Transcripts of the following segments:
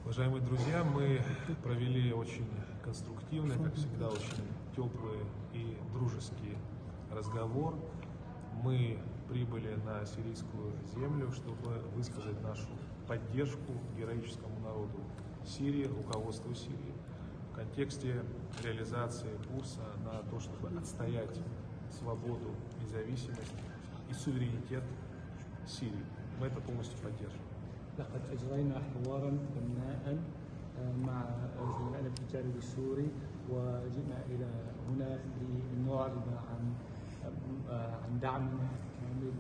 Уважаемые друзья, мы провели очень конструктивный, как всегда, очень теплый и дружеский разговор. Мы прибыли на сирийскую землю, чтобы высказать нашу поддержку героическому народу Сирии, руководству Сирии в контексте реализации курса на то, чтобы отстоять свободу, независимость и суверенитет Сирии. Мы это полностью поддерживаем. لقد أجرينا حوارا بناء مع زملائنا في الجانب السوري، وجئنا إلى هنا لنعرب عن دعمنا الكامل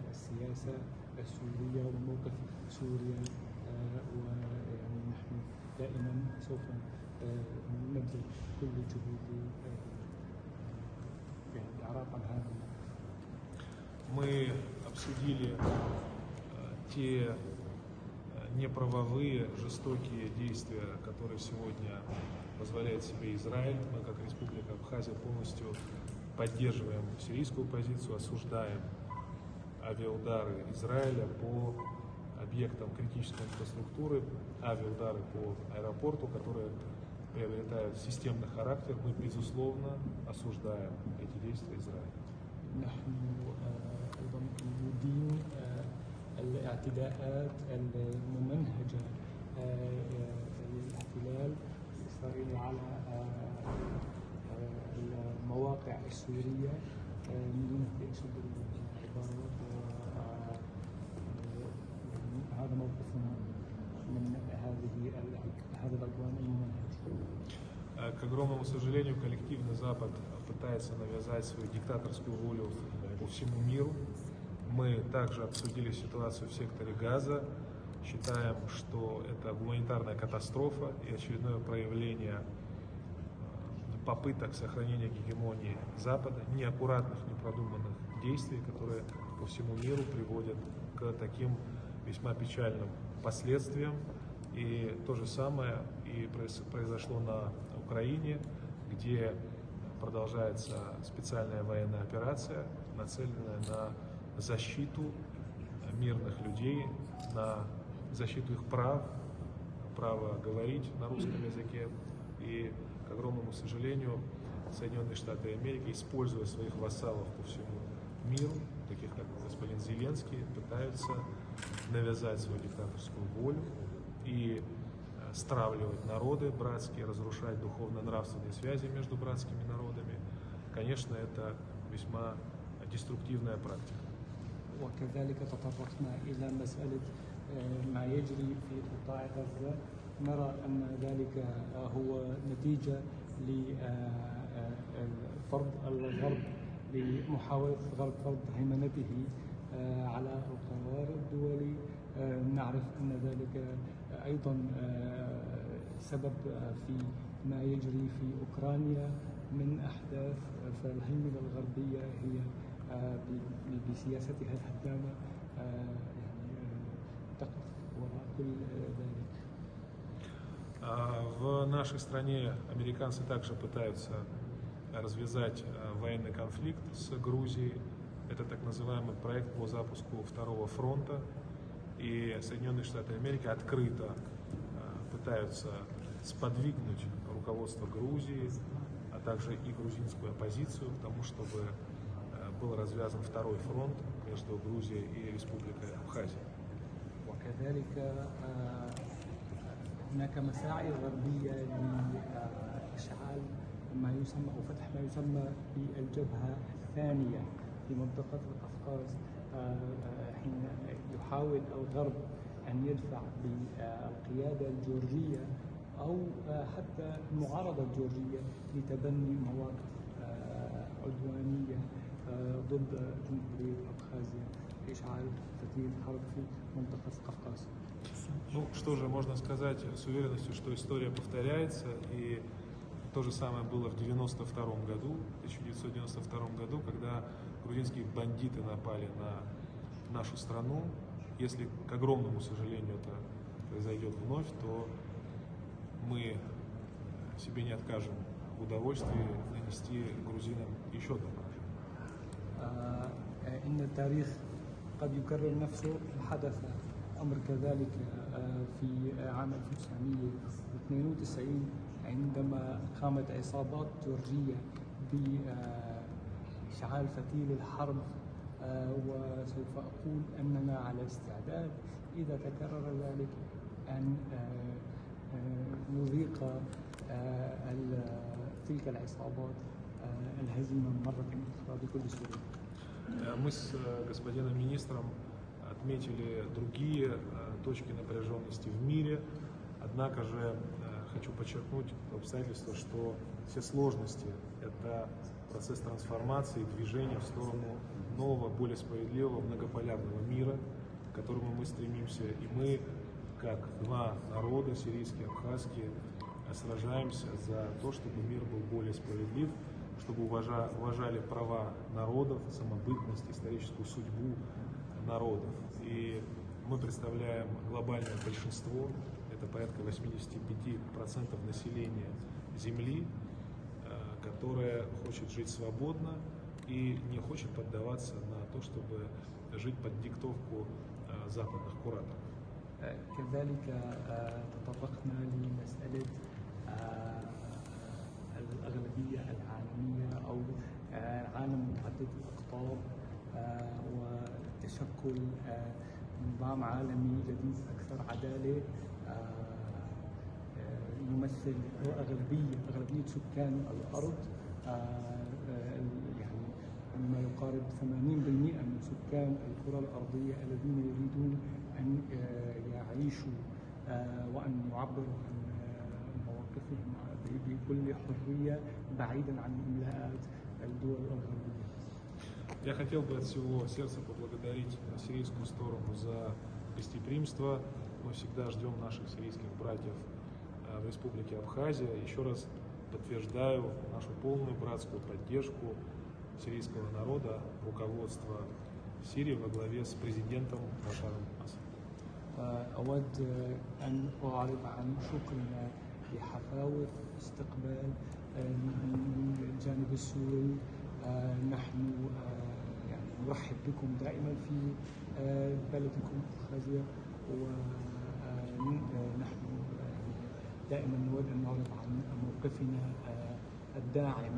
للسياسة السورية وموقف سوريا، ونحن دائما سوف نبذل كل الجهود للإعراب عن هذا. Мы обсудили те неправовые, жестокие действия, которые сегодня позволяет себе Израиль. Мы, как Республика Абхазия, полностью поддерживаем сирийскую позицию, осуждаем авиаудары Израиля по объектам критической инфраструктуры, авиаудары по аэропорту, которые приобретают системный характер. Мы, безусловно, осуждаем эти действия Израиля. الاعتداءات الممنهجة للاحتلال الإسرائيلي على المواقع السورية من دون أشد العبارات، وهذا موقفنا من هذا العدوان الممنهج. К огромному сожалению, коллективный Запад пытается навязать свою диктаторскую волю по всему миру. Мы также обсудили ситуацию в секторе Газа. Считаем, что это гуманитарная катастрофа и очередное проявление попыток сохранения гегемонии Запада, неаккуратных, непродуманных действий, которые по всему миру приводят к таким весьма печальным последствиям. И то же самое и произошло на Украине, где продолжается специальная военная операция, нацеленная на защиту мирных людей, на защиту их прав, право говорить на русском языке. И, к огромному сожалению, Соединенные Штаты Америки, используя своих вассалов по всему миру, таких как господин Зеленский, пытаются навязать свою диктаторскую волю и стравливать народы братские, разрушать духовно-нравственные связи между братскими народами. Конечно, это весьма деструктивная практика. وكذلك تطرقنا إلى مسألة ما يجري في قطاع غزة. نرى أن ذلك هو نتيجة لفرض الغرب، لمحاولة الغرب فرض هيمنته على القرار الدولي. نعرف أن ذلك أيضا سبب في ما يجري في أوكرانيا من أحداث. فالهيمنة الغربية هي بسياستها الهدامة تقف وراء كل ذلك. В нашей стране американцы также пытаются развязать военный конфликт с Грузией. Это так называемый проект по запуску второго фронта. И Соединенные Штаты Америки открыто пытаются сподвигнуть руководство Грузии, а также и грузинскую оппозицию к тому, чтобы был развязан второй фронт между Грузией и Республикой Абхазия. وكذلك هناك مساعي غربية لإشعال ما يسمى أو فتح ما يسمى بالجبهة الثانية في منطقة القفقاز، حين يحاول الغرب أن يدفع بالقيادة الجورجية أو حتى المعارضة الجورجية لتبني مواقف عدوانية ضد جمهورية أبخازيا لإشعال فتيل حرب في منطقة Кавказ. Ну, что же можно сказать с уверенностью, что история повторяется, и то же самое было в 1992 году, когда грузинские бандиты напали на нашу страну. Если, к огромному сожалению, это произойдет вновь, то мы себе не откажем в удовольствии нанести грузинам еще одно поражение. إن التاريخ قد يكرر نفسه. حدث أمر كذلك في عام 1992 عندما قامت عصابات جورجية بإشعال فتيل الحرب. وسوف أقول أننا على استعداد إذا تكرر ذلك أن نذيق تلك العصابات الهزيمة مرة أخرى بكل سهولة. Мы с господином министром отметили другие точки напряженности в мире, однако же хочу подчеркнуть то обстоятельство, что все сложности – это процесс трансформации, движения в сторону нового, более справедливого, многополярного мира, к которому мы стремимся. И мы, как два народа, сирийский и абхазский, сражаемся за то, чтобы мир был более справедлив, чтобы уважали права народов, самобытность, историческую судьбу народов. И мы представляем глобальное большинство, это порядка 85% населения Земли, которое хочет жить свободно и не хочет поддаваться на то, чтобы жить под диктовку западных кураторов. كذلك تطرقنا لمسألة الأغلبية العالمية أو عالم متعدد الأقطاب وتشكل نظام عالمي جديد أكثر عدالة يمثل أغلبية سكان الأرض، يعني ما يقارب 80% من سكان الكرة الأرضية الذين يريدون أن يعيشوا وأن يعبروا عن مواقفهم بكل حرية بعيدا عن إملاءات الدول الغربية. Я хотел бы от всего сердца поблагодарить сирийскую сторону за гостеприимство. Мы всегда ждем наших сирийских братьев в Республике Абхазия. Еще раз подтверждаю нашу полную братскую поддержку сирийского народа, руководства Сирии во главе с президентом Башаром Асадом. أود أن أعرب عن شكرنا لحفاوة استقبال من الجانب السوري. نحن يعني نرحب بكم دائما في بلدكم أبخازيا، ونحن دائما نود أن نعرض عن موقفنا الداعم